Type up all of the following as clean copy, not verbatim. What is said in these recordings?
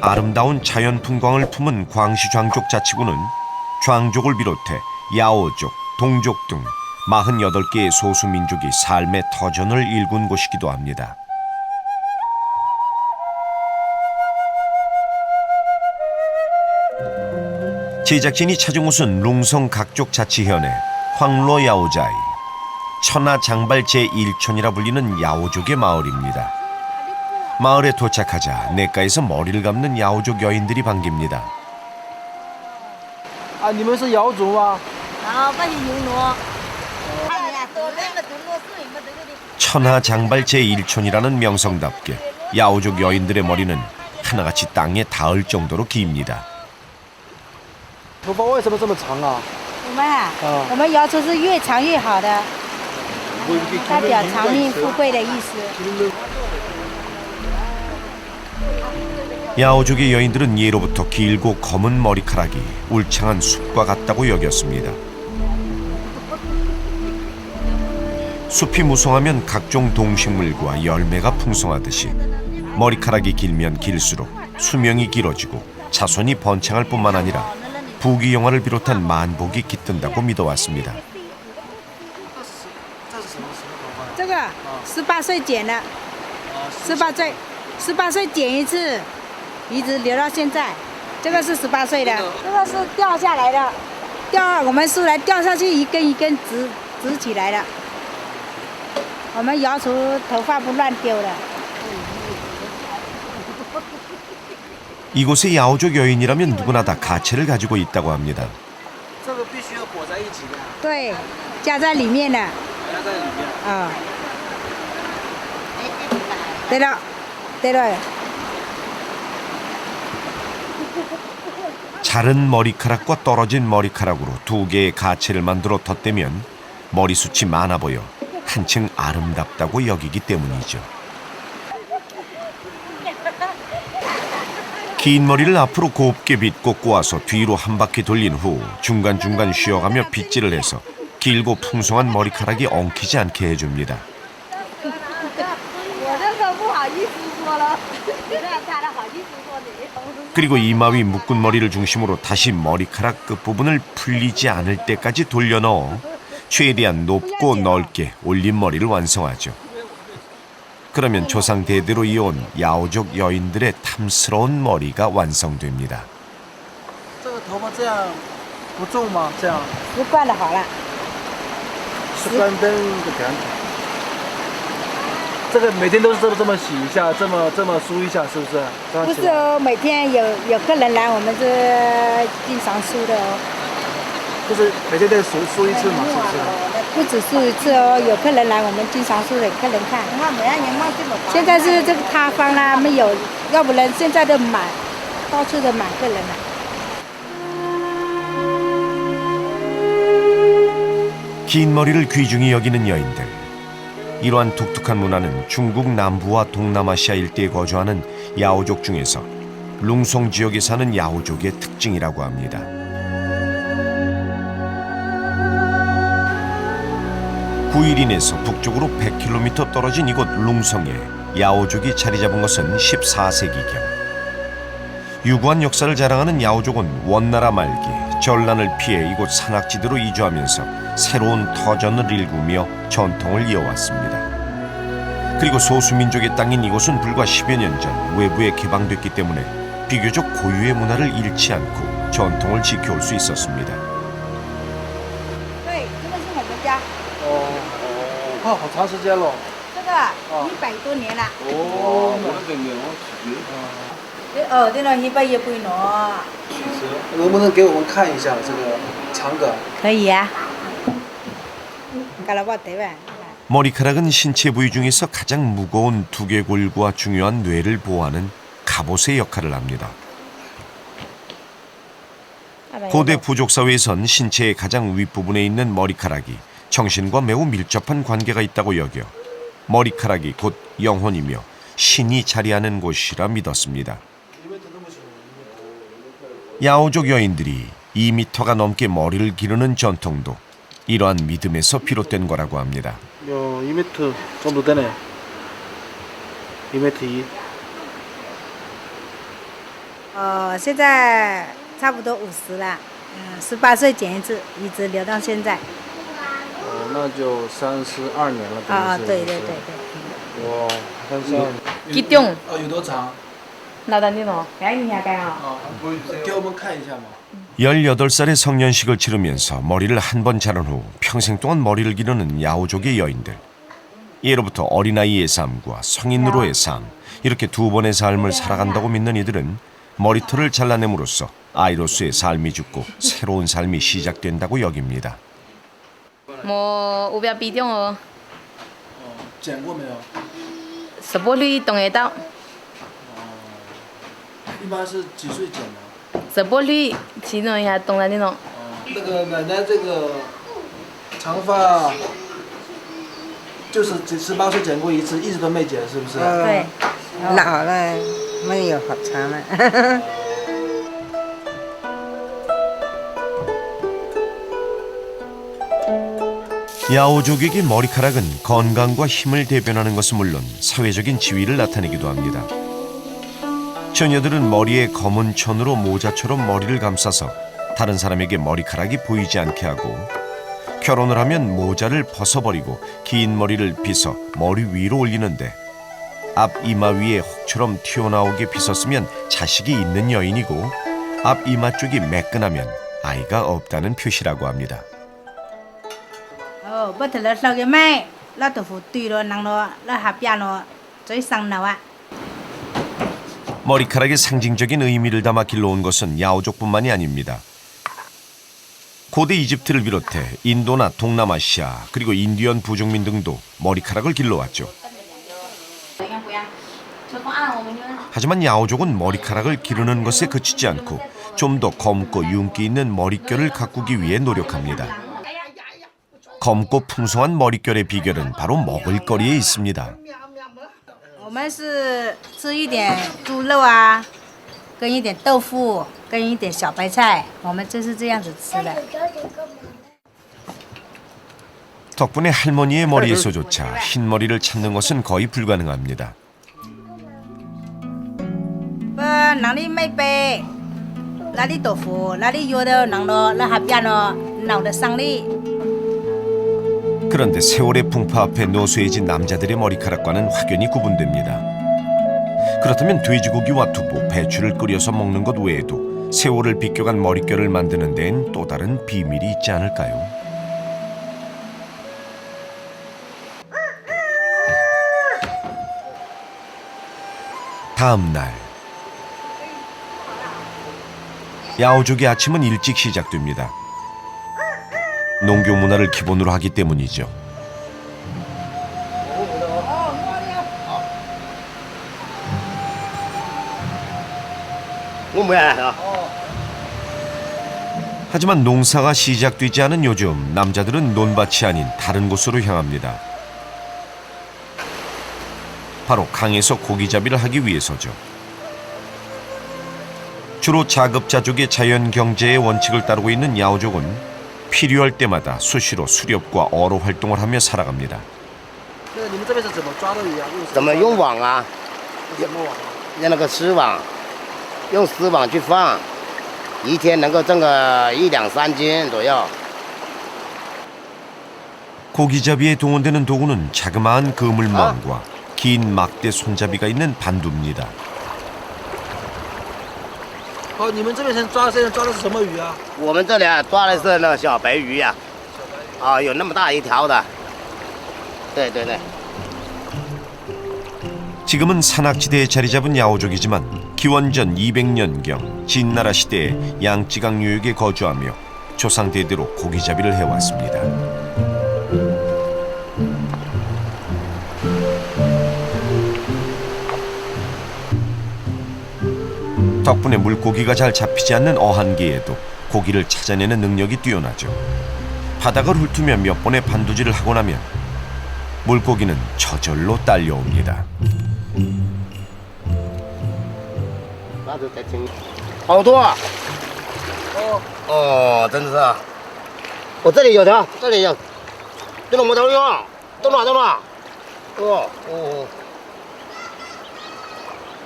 아름다운 자연 풍광을 품은 광시 장족 자치구는 장족을 비롯해 야오족, 동족 등 48개의 소수민족이 삶의 터전을 일군 곳이기도 합니다. 제작진이 찾은 곳은 룽성 각족자치현의 황로야오자이, 천하장발 제1촌이라 불리는 야오족의 마을입니다. 마을에 도착하자 냇가에서 머리를 감는 야오족 여인들이 반깁니다. 아, 你们是瑶族吗? 천하장발 제1촌이라는 명성답게 야오족 여인들의 머리는 하나같이 땅에 닿을 정도로 깁니다. 头发为什么这么长啊?我们瑶族是越长越好的，代表长命富贵的意思。 야오족의 여인들은 예로부터 길고 검은 머리카락이 울창한 숲과 같다고 여겼습니다. 숲이 무성하면 각종 동식물과 열매가 풍성하듯이 머리카락이 길면 길수록 수명이 길어지고 자손이 번창할 뿐만 아니라 부귀영화를 비롯한 만복이 깃든다고 믿어왔습니다. 这个18岁剪的，18岁剪一次，一直留到现在。这个是18岁的，这个是掉下来的，我们树来掉下去一根一根直起来的。我们瑶族头发不乱丢的。 이곳의 야오족 여인이라면 누구나 다 가채를 가지고 있다고 합니다. 这个必须要裹在一起的。对，夹在里面的。夹在里面。啊。对了，对了。 자른 머리카락과 떨어진 머리카락으로 두 개의 가채를 만들어 덧대면 머리숱이 많아 보여 한층 아름답다고 여기기 때문이죠. 긴 머리를 앞으로 곱게 빗고 꼬아서 뒤로 한 바퀴 돌린 후 중간중간 쉬어가며 빗질을 해서 길고 풍성한 머리카락이 엉키지 않게 해줍니다. 그리고 이마 위 묶은 머리를 중심으로 다시 머리카락 끝부분을 풀리지 않을 때까지 돌려 넣어 최대한 높고 넓게 올린 머리를 완성하죠. 그러면 조상 대대로 이어온 야오족 여인들의 탐스러운 머리가 완성됩니다. 这个头发这样不重吗?这样习惯了好了。习惯灯的感觉。这个每天都是这么洗一下，这么梳一下，是不是？不是哦，每天有客人来，我们是经常梳的哦。就是每天得梳一次嘛，是不是？ 不止梳一次哦，有客人来，我们经常梳给客人看。现在是这个塌方啦，没有，要不然现在都满，到处都满客人了。 긴 머리를 귀중히 여기는 여인들. 이러한 독특한 문화는 중국 남부와 동남아시아 일대에 거주하는 야오족 중에서 룽송 지역에 사는 야오족의 특징이라고 합니다. 구일인에서 북쪽으로 100km 떨어진 이곳 룽성에 야오족이 자리 잡은 것은 14세기경. 유구한 역사를 자랑하는 야오족은 원나라 말기 전란을 피해 이곳 산악지대로 이주하면서 새로운 터전을 일구며 전통을 이어왔습니다. 그리고 소수민족의 땅인 이곳은 불과 10여 년 전 외부에 개방됐기 때문에 비교적 고유의 문화를 잃지 않고 전통을 지켜올 수 있었습니다. 好长时间了。这个100多年了。哦，这个100也不孬。能不能给我们看一下这个长杆？可以啊。 머리카락은 신체 부위 중에서 가장 무거운 두개골과 중요한 뇌를 보호하는 갑옷의 역할을 합니다. 고대 부족 사회에선 신체의 가장 윗부분에 있는 머리카락이 정신과 매우 밀접한 관계가 있다고 여겨 머리카락이 곧 영혼이며 신이 자리하는 곳이라 믿었습니다. 야오족 여인들이 2m가 넘게 머리를 기르는 전통도 이러한 믿음에서 비롯된 거라고 합니다. 2m 정도 되네. 2m 2. 现在差不多50了，18岁剪一次，一直留到现在。哦，那就32年了。啊，对。哇，32年。激动。哦，有多长？나도 안 되노. 야이 야가요. 给我们看一下嘛。 18살의 성년식을 치르면서 머리를 한 번 자른 후 평생 동안 머리를 기르는 야오족의 여인들. 예로부터 어린아이의 삶과 성인으로의 삶, 이렇게 두 번의 삶을 살아간다고 믿는 이들은 머리털을 잘라냄으로써 아이로서의 삶이 죽고 새로운 삶이 시작된다고 여깁니다. 뭐 우비야 비디오 剪过没有？ 스볼리 동에다 一般是几岁剪的？ 스볼리 지노야 동라니노 哦，那个奶奶这个长发，就是18岁剪过一次，一直都没剪，是不是？对。老了，没有好长了。 야오족에게 머리카락은 건강과 힘을 대변하는 것은 물론 사회적인 지위를 나타내기도 합니다. 처녀들은 머리에 검은 천으로 모자처럼 머리를 감싸서 다른 사람에게 머리카락이 보이지 않게 하고, 결혼을 하면 모자를 벗어버리고 긴 머리를 빗어 머리 위로 올리는데, 앞 이마 위에 혹처럼 튀어나오게 빗었으면 자식이 있는 여인이고, 앞 이마 쪽이 매끈하면 아이가 없다는 표시라고 합니다. Bất thể là cái mai, là tổ phụ tùy rồi năng nó, là hạt bia nó, chơi sang nào ạ. 머리카락의 상징적인 의미를 담아 길러온 것은 야오족뿐만이 아닙니다. 고대 이집트를 비롯해 인도나 동남아시아 그리고 인디언 부족민 등도 머리카락을 길러왔죠. 하지만 야오족은 머리카락을 기르는 것에 그치지 않고 좀 더 검고 윤기 있는 머릿결을 가꾸기 위해 노력합니다. 검고 풍성한 머릿결의 비결은 바로 먹을거리에 있습니다. 我们是吃一点猪肉啊，跟一点豆腐，跟一点小白菜，我们就是这样子吃的。 덕분에 할머니의 머리에서조차 흰머리를 찾는 것은 거의 불가능합니다. 哪里没背，哪里豆腐，哪里有的能咯，那还变咯，脑的伤力。 그런데 세월의 풍파 앞에 노쇠해진 남자들의 머리카락과는 확연히 구분됩니다. 그렇다면 돼지고기와 두부, 배추를 끓여서 먹는 것 외에도 세월을 비껴간 머릿결을 만드는 데엔 또 다른 비밀이 있지 않을까요? 다음 날 야오족의 아침은 일찍 시작됩니다. 농교 문화를 기본으로 하기 때문이죠. 하지만 농사가 시작되지 않은 요즘 남자들은 논밭이 아닌 다른 곳으로 향합니다. 바로 강에서 고기잡이를 하기 위해서죠. 주로 자급자족의 자연경제의 원칙을 따르고 있는 야오족은 필요할 때마다 수시로 수렵과 어로 활동을 하며 살아갑니다. 那你们这边是怎么抓的鱼啊？怎么用网啊？什么网？用那个丝网，用丝网去放，一天能够挣个1、2、3斤左右。 고기잡이에 동원되는 도구는 자그마한 그물망과 긴 막대 손잡이가 있는 반두입니다. 哦，你们这边现在抓的是什么鱼啊？我们这里抓的是那个小白鱼呀，有那么大一条的。对。 지금은 산악지대에 자리 잡은 야오족이지만 기원전 200년경 진나라 시대에 양쯔강 유역에 거주하며 조상 대대로 고기잡이를 해왔습니다. 덕분에 물고기가 잘 잡히지 않는 어한기에도 고기를 찾아내는 능력이 뛰어나죠. 바닥을 훑으며 몇 번의 반두질을 하고 나면 물고기는 저절로 딸려옵니다. 好多啊！哦，真的是啊！我这里有条，这里有，这种没头用，动了，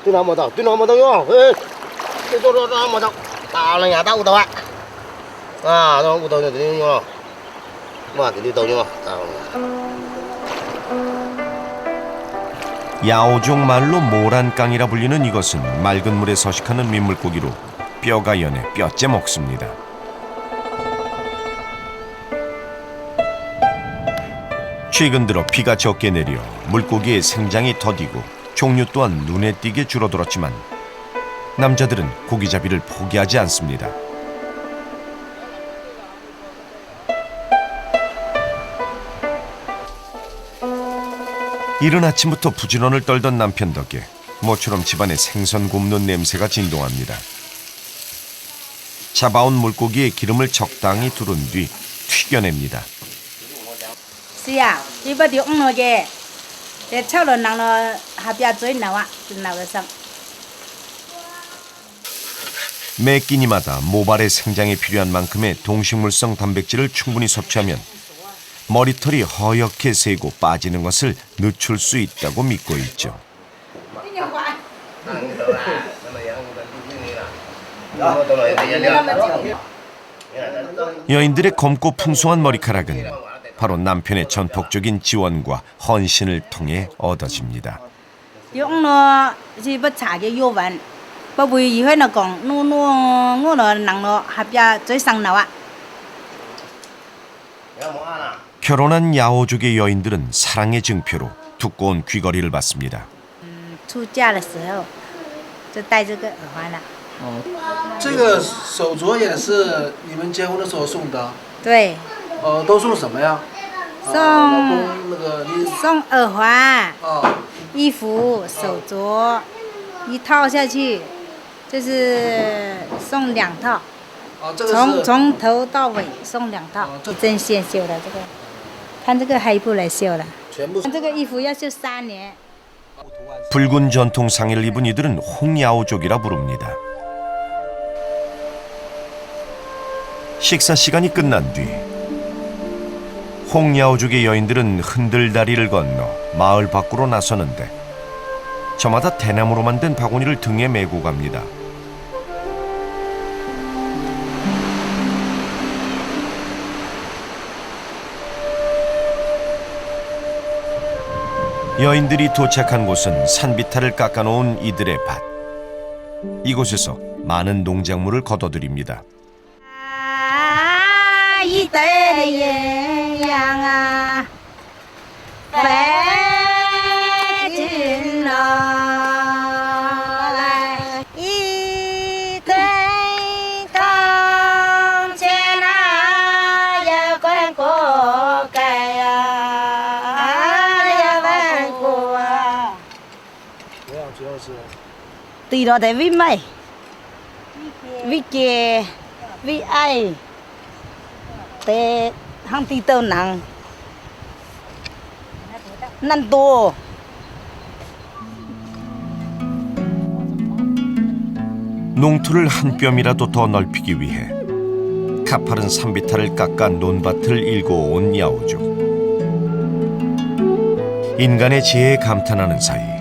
对哪没到用，这么着，打了呀，打骨头啊！啊，那骨头就等于了，嘛，这里都有打了。 야오족 말로 모란깡이라 불리는 이것은 맑은 물에 서식하는 민물고기로 뼈가 연해 뼈째 먹습니다. 최근 들어 비가 적게 내려 물고기의 생장이 더디고 종류 또한 눈에 띄게 줄어들었지만 남자들은 고기잡이를 포기하지 않습니다. 이른 아침부터 부지런을 떨던 남편 덕에 모처럼 집안에 생선 굽는 냄새가 진동합니다. 잡아온 물고기에 기름을 적당히 두른 뒤 튀겨냅니다. Siya, iba di ong no je. De chao lo nang lo habia zui nawa, nawa sang. 매 끼니마다 모발의 생장에 필요한 만큼의 동식물성 단백질을 충분히 섭취하면 머리털이 허옇게 새고 빠지는 것을 늦출 수 있다고 믿고 있죠. 여인들의 검고 풍성한 머리카락은 바로 남편의 전폭적인 지원과 헌신을 통해 얻어집니다. Yung no ji ba cha ge yo wan. Ba bui yi hoi na gong nu nu ngo no nang no habia zui sang nawa. 결혼한 야오족의 여인들은 사랑의 증표로 두꺼운 귀걸이를 받습니다. 出嫁的时候就戴这个耳环了。这个手镯也是你们结婚的时候送的，对，都送什么呀？送老公那个你送耳环、啊，衣服、手镯，一套下去就是送2套，这个是从头到尾送2套，这针线绣的这个，看这个黑布来绣的，全部这个衣服要绣3年。 붉은 전통 상의를 입은 이들은 홍야오족이라 부릅니다. 식사 시간이 끝난 뒤 홍야오족의 여인들은 흔들다리를 건너 마을 밖으로 나서는데 저마다 대나무로 만든 바구니를 등에 메고 갑니다. 여인들이 도착한 곳은 산비탈을 깎아놓은 이들의 밭. 이곳에서 많은 농작물을 거둬들입니다. Tùy đó để vi mày, vi kề, vi ai, để hàng tì tàu nặng, năn tô. 농토를 한 뼘이라도 더 넓히기 위해 가파른 산비탈을 깎아 논밭을 일궈 온 야오족. 인간의 지혜에 감탄하는 사이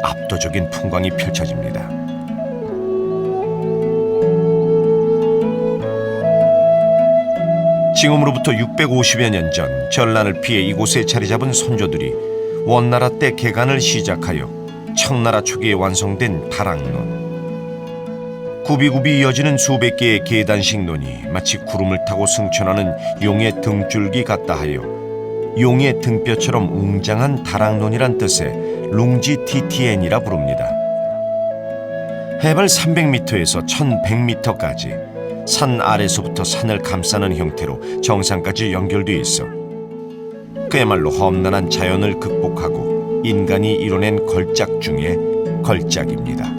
압도적인 풍광이 펼쳐집니다. 지금으로부터 650여 년 전 전란을 피해 이곳에 자리 잡은 선조들이 원나라 때 개간을 시작하여 청나라 초기에 완성된 다락론. 굽이굽이 이어지는 수백 개의 계단식 논이 마치 구름을 타고 승천하는 용의 등줄기 같다 하여 용의 등뼈처럼 웅장한 다락론이란 뜻의 룽지티티엔이라 부릅니다. 해발 300m에서 1100m까지 산 아래서부터 산을 감싸는 형태로 정상까지 연결돼 있어 그야말로 험난한 자연을 극복하고 인간이 이뤄낸 걸작 중의 걸작입니다.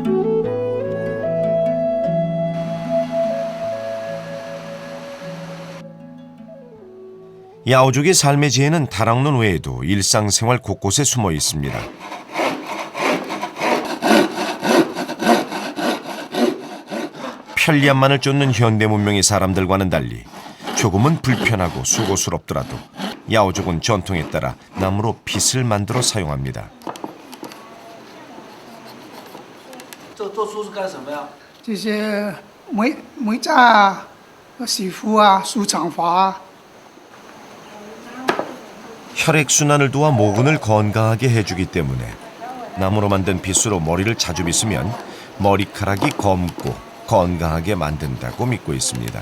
야오족의 삶의 지혜는 다락론 외에도 일상생활 곳곳에 숨어 있습니다. 편리함만을 쫓는 현대 문명의 사람들과는 달리 조금은 불편하고 수고스럽더라도 야오족은 전통에 따라 나무로 빗을 만들어 사용합니다. 做书是干什么呀？这些煤渣啊、洗肤啊、梳长发啊。 혈액순환을 도와 모근을 건강하게 해주기 때문에 나무로 만든 빗으로 머리를 자주 빗으면 머리카락이 검고 건강하게 만든다고 믿고 있습니다.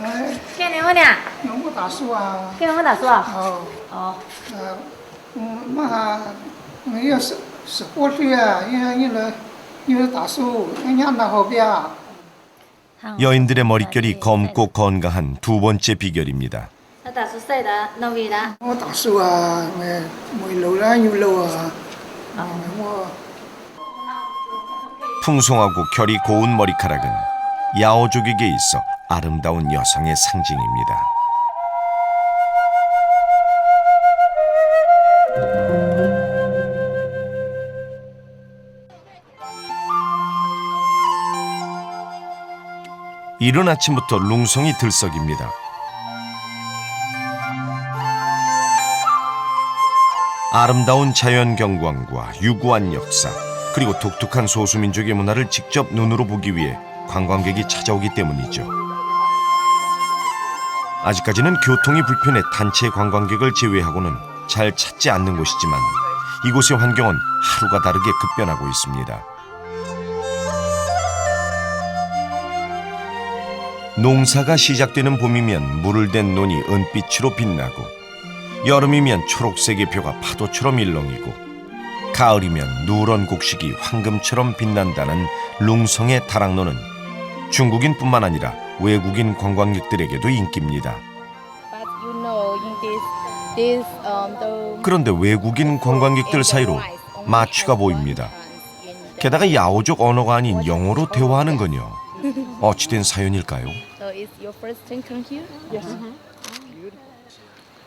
哎，看你们俩，用木打树啊，看你们俩说啊。哦，哦，那要10岁啊，因为打树，人家那后边啊。 여인들의 머릿결이 검고 건강한 두 번째 비결입니다. 那大叔晒的，弄味的。我打树啊，没路啦，有路啊，我。 풍성하고 결이 고운 머리카락은 야오족에게 있어 아름다운 여성의 상징입니다. 이른 아침부터 룽성이 들썩입니다. 아름다운 자연 경관과 유구한 역사, 그리고 독특한 소수민족의 문화를 직접 눈으로 보기 위해 관광객이 찾아오기 때문이죠. 아직까지는 교통이 불편해 단체 관광객을 제외하고는 잘 찾지 않는 곳이지만 이곳의 환경은 하루가 다르게 급변하고 있습니다. 농사가 시작되는 봄이면 물을 댄 논이 은빛으로 빛나고 여름이면 초록색의 벼가 파도처럼 일렁이고 가을이면 누런 곡식이 황금처럼 빛난다는 룽성의 다락로는 중국인뿐만 아니라 외국인 관광객들에게도 인기입니다. 그런데 외국인 관광객들 사이로 마취가 보입니다. 게다가 야오족 언어가 아닌 영어로 대화하는군요. 어찌된 사연일까요?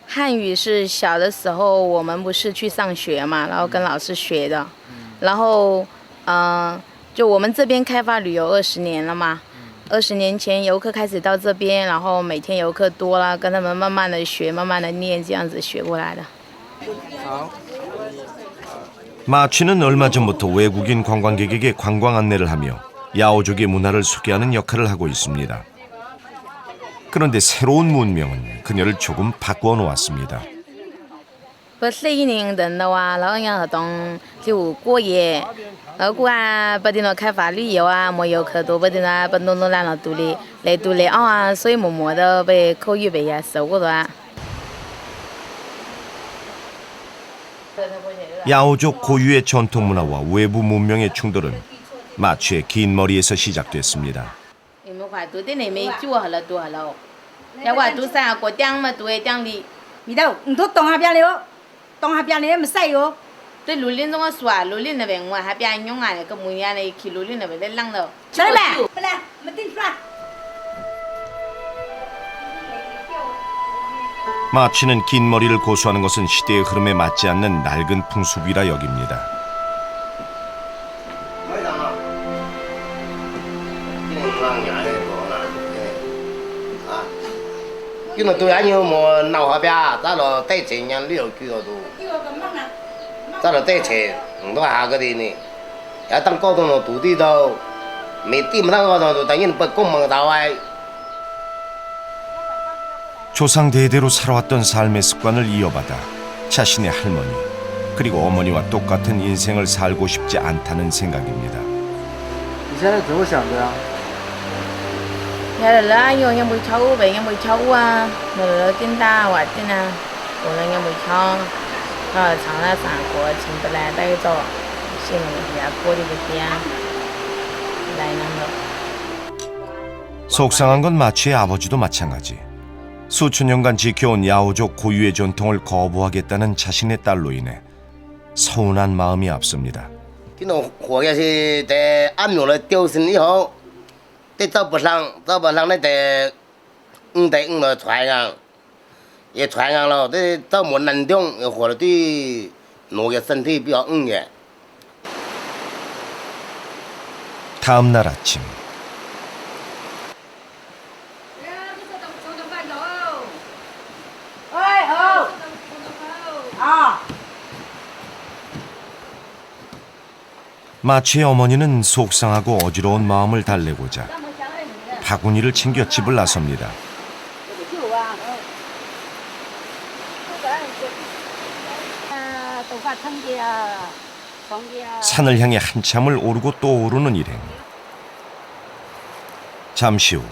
汉语是小的时候我们不是去上学嘛，然后跟老师学的，然后就我们这边开发旅游20年了嘛，20年前游客开始到这边，然后每天游客多了，跟他们慢慢的学，慢慢的念，这样子学过来的。 마취는 얼마 전부터 외국인 관광객에게 관광 안내를 하며 야오족의 문화를 소개하는 역할을 하고 있습니다. 그런데 새로운 문명은 그녀를 조금 바꾸어 놓았습니다. 不适应人的话，然后让活动就过夜，然后过啊，不停的开发旅游啊，没游客多，不停的不弄烂了都来啊，所以默默的被口语被也收过了。 야오족 고유의 전통 문화와 외부 문명의 충돌은 마취의 긴 머리에서 시작됐습니다. 你们话都在那边住好了多好了，要话都啥过江嘛，都会江里，米豆，你都东下边了，东下边了没晒哟。对路林中我说啊，路林那边我还边用啊，那个木样的去路林那边在浪了。来呗，不来，没定出来。 마취는 긴 머리를 고수하는 것은 시대의 흐름에 맞지 않는 낡은 풍습이라 여깁니다. 因为对俺有么闹下边，咱了带钱人旅游去了都，咱了带钱，都下个的呢，要当高中了土地都，没地没当高中都，等于不公门到外。 조상 대대로 살아왔던 삶의 습관을 이어받아 자신의 할머니 그리고 어머니와 똑같은 인생을 살고 싶지 않다는 생각입니다. 你现在怎么想的呀？ nhà là nhiều nhà mùi cháu về nhà mùi cháu à, rồi tin ta hoặc tin à, rồi nhà mùi cháu, rồi sáng là sáng của chính tôi lại đây cho, xin mình nhà cô đi về kia, lại năm rồi. 속상한 건 마취의 아버지도 마찬가지. 수천 년간 지켜온 야오족 고유의 전통을 거부하겠다는 자신의 딸로 인해 서운한 마음이 앞섭니다. 这种活下去，在按钮了丢身以后，得走不上那得了传染，也传染了，这走没能动，活了对挪个身体比较的。 다음 날 아침 마취의 어머니는 속상하고 어지러운 마음을 달래고자 바구니를 챙겨 집을 나섭니다. 산을 향해 한참을 오르고 또 오르는 일행. 잠시 후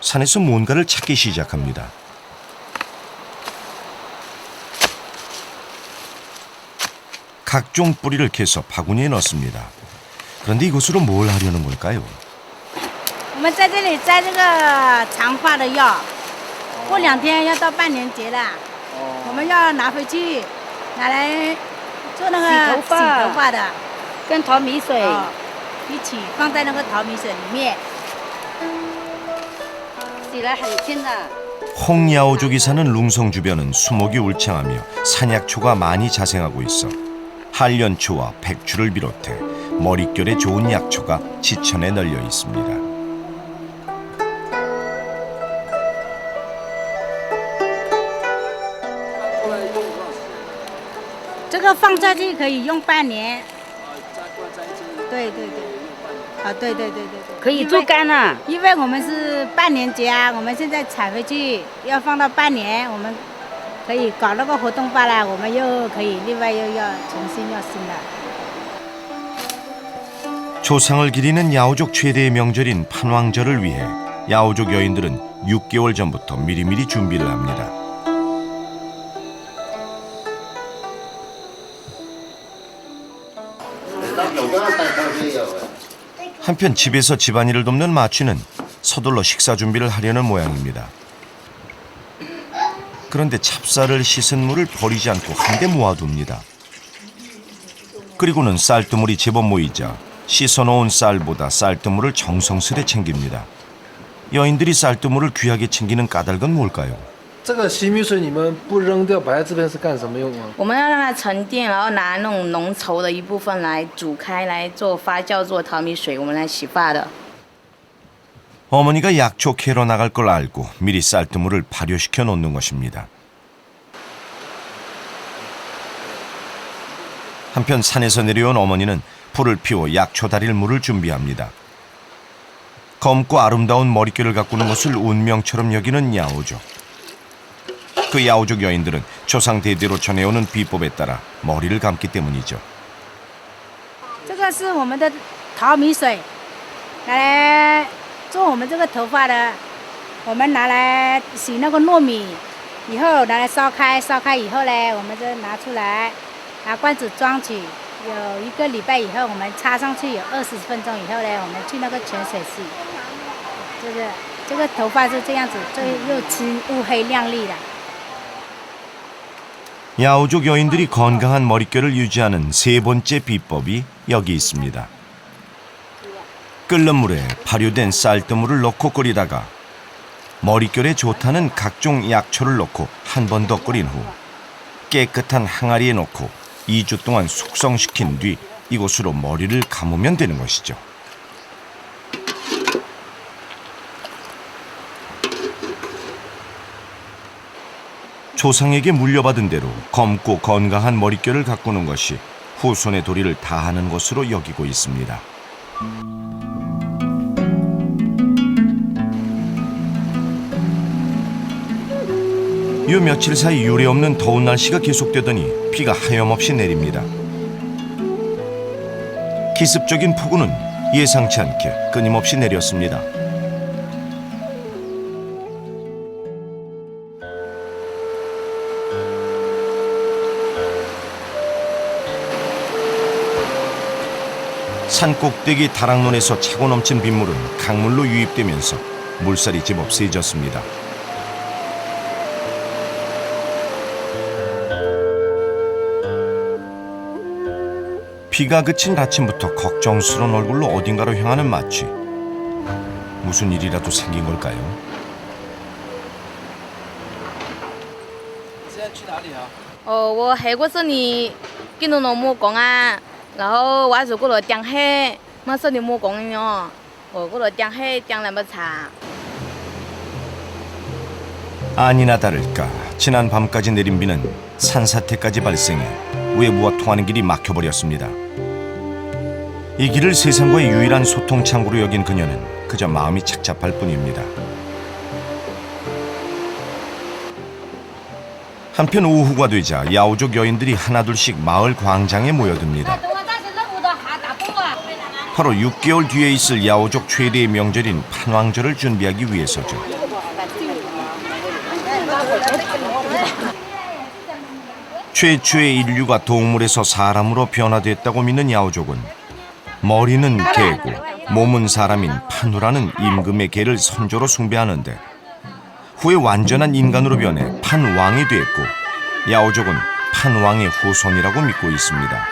산에서 뭔가를 찾기 시작합니다. 각종 뿌리를 캐서 바구니에 넣습니다. 그런데 이것으로 뭘 하려는 걸까요? 我们在这里摘这个长发的药，过2天要到半年节了，我们要拿回去，拿来做那个洗头发的，跟淘米水一起放在那个淘米水里面，洗了很轻的。 홍야오족이 사는 룽성 주변은 수목이 울창하며 산약초가 많이 자생하고 있어 한련초와 백추를 비롯해 머릿결에 좋은 약초가 지천에 널려 있습니다. 这个放下去可以用半年。对对对，啊对对对对对，可以做干了。因为我们是半年节啊，我们现在采回去要放到半年，我们可以搞那个活动罢了，我们又可以另外又要重新要新的。 조상을 기리는 야오족 최대의 명절인 판왕절을 위해 야오족 여인들은 6개월 전부터 미리미리 준비를 합니다. 한편 집에서 집안일을 돕는 마취는 서둘러 식사 준비를 하려는 모양입니다. 그런데 찹쌀을 씻은 물을 버리지 않고 한데 모아둡니다. 그리고는 쌀뜨물이 제법 모이자 씻어놓은 쌀보다 쌀뜨물을 정성스레 챙깁니다. 여인들이 쌀뜨물을 귀하게 챙기는 까닭은 뭘까요? 这个洗米水你们不扔掉，摆在这边是干什么用啊？我们要让它沉淀，然后拿那种浓稠的一部分来煮开，来做发酵，做淘米水，我们来洗发的。 어머니가 약초 캐러 나갈 걸 알고 미리 쌀뜨물을 발효시켜 놓는 것입니다. 한편 산에서 내려온 어머니는 불을 피워 약초 달일 물을 준비합니다. 검고 아름다운 머릿결을 가꾸는 것을 운명처럼 여기는 야오족. 그 야오족 여인들은 조상 대대로 전해오는 비법에 따라 머리를 감기 때문이죠. 这个是我们的淘米水，拿来做我们这个头发的。我们拿来洗那个糯米，以后拿来烧开，烧开以后呢，我们就拿出来，拿罐子装起。有1个礼拜以后，我们插上去有20分钟以后呢，我们去那个泉水洗。就是这个头发是这样子，最又轻乌黑亮丽的。 야오족 여인들이 건강한 머릿결을 유지하는 세 번째 비법이 여기 있습니다. 끓는 물에 발효된 쌀뜨물을 넣고 끓이다가 머릿결에 좋다는 각종 약초를 넣고 한 번 더 끓인 후 깨끗한 항아리에 넣고 2주 동안 숙성시킨 뒤 이곳으로 머리를 감으면 되는 것이죠. 조상에게 물려받은 대로 검고 건강한 머릿결을 가꾸는 것이 후손의 도리를 다하는 것으로 여기고 있습니다. 요 며칠 사이 유례없는 더운 날씨가 계속되더니 비가 하염없이 내립니다. 기습적인 폭우는 예상치 않게 끊임없이 내렸습니다. 산 꼭대기 다락논에서 차고 넘친 빗물은 강물로 유입되면서 물살이 제법 세졌습니다. 비가 그친 아침부터 걱정스러운 얼굴로 어딘가로 향하는 마취. 무슨 일이라도 생긴 걸까요? 现在去哪里啊？我下过这里跟侬侬莫讲啊，然后我就过来钓蟹，没说你莫讲哟，我过来钓蟹钓那么长。 아니나 다를까 지난 밤까지 내린 비는 산사태까지 발생해 외부와 통하는 길이 막혀버렸습니다. 이 길을 세상과의 유일한 소통 창구로 여긴 그녀는 그저 마음이 착잡할 뿐입니다. 한편 오후가 되자 야오족 여인들이 하나둘씩 마을 광장에 모여듭니다. 바로 6개월 뒤에 있을 야오족 최대의 명절인 판왕절을 준비하기 위해서죠. 최초의 인류가 동물에서 사람으로 변화됐다고 믿는 야오족은 머리는 개고 몸은 사람인 판우라는 임금의 개를 선조로 숭배하는데 후에 완전한 인간으로 변해 판왕이 됐고 야오족은 판왕의 후손이라고 믿고 있습니다.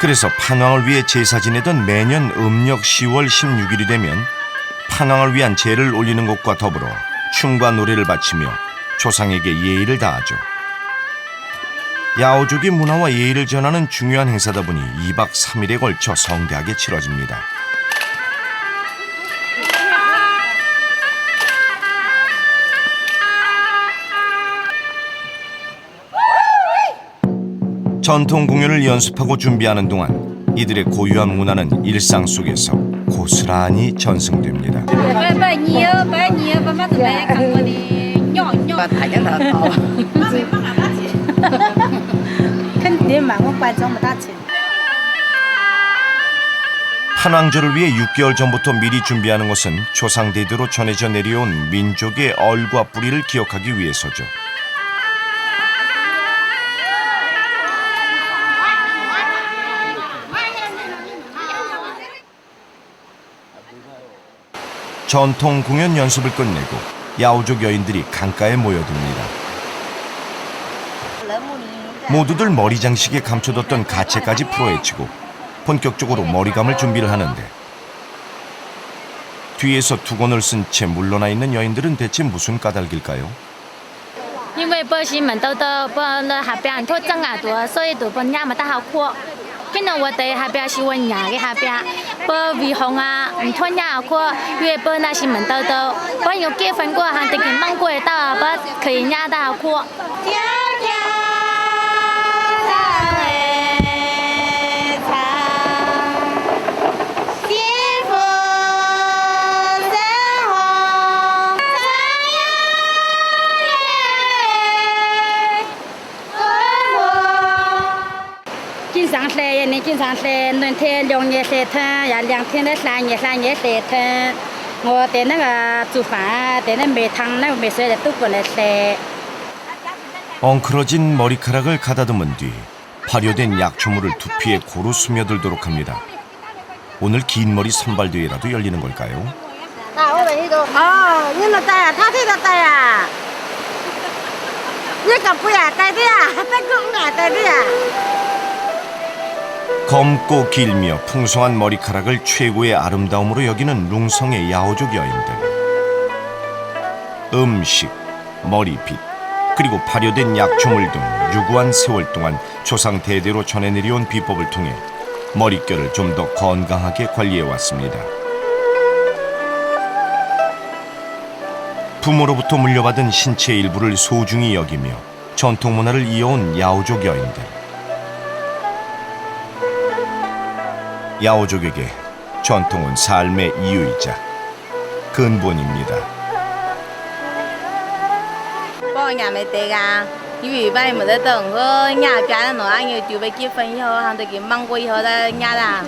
그래서 판왕을 위해 제사 지내던 매년 음력 10월 16일이 되면 판왕을 위한 제를 올리는 것과 더불어 춤과 노래를 바치며 조상에게 예의를 다하죠. 야오족의 문화와 예의를 전하는 중요한 행사다 보니 2박 3일에 걸쳐 성대하게 치러집니다. 전통 공연을 연습하고 준비하는 동안 이들의 고유한 문화는 일상 속에서 고스란히 전승됩니다. 판왕절을 위해 6개월 전부터 미리 준비하는 것은 조상 대대로 전해져 내려온 민족의 얼과 뿌리를 기억하기 위해서죠. 전통 공연 연습을 끝내고 야오족 여인들이 강가에 모여듭니다. 모두들 머리 장식에 감춰뒀던 가채까지 풀어헤치고 본격적으로 머리감을 준비를 하는데 뒤에서 두건을 쓴 채 물러나 있는 여인들은 대체 무슨 까닭일까요? 因为波西们都波那下边拖正啊多，所以都波伢们大好过。现在我在下边是我伢的下边，波为红啊，拖伢过，越波那西们都，波有结婚过，还得给忙过到，波可以伢大好过。 经常晒，你经常晒，暖天2年晒疼，呀2天的3年晒疼。我在那个煮饭，在那煤汤那个煤水的都过来晒。 엉클어진 머리카락을 가다듬은 뒤 발효된 약초물을 두피에 고루 스며들도록 합니다. 오늘 긴 머리 선발대회라도 열리는 걸까요? 검고 길며 풍성한 머리카락을 최고의 아름다움으로 여기는 룽성의 야오족 여인들. 음식, 머리빗, 그리고 발효된 약초물 등 유구한 세월 동안 조상 대대로 전해내려온 비법을 통해 머릿결을 좀 더 건강하게 관리해왔습니다. 부모로부터 물려받은 신체 일부를 소중히 여기며 전통 문화를 이어온 야오족 여인들. 야오족에게 전통은 삶의 이유이자 근본입니다. nhà mẹ tê ga, vì vậy mà tới tưởng có nhà cái nó anh nhiều chú bé kết婚以后，hàng tới cái măng quay họ ra nhà là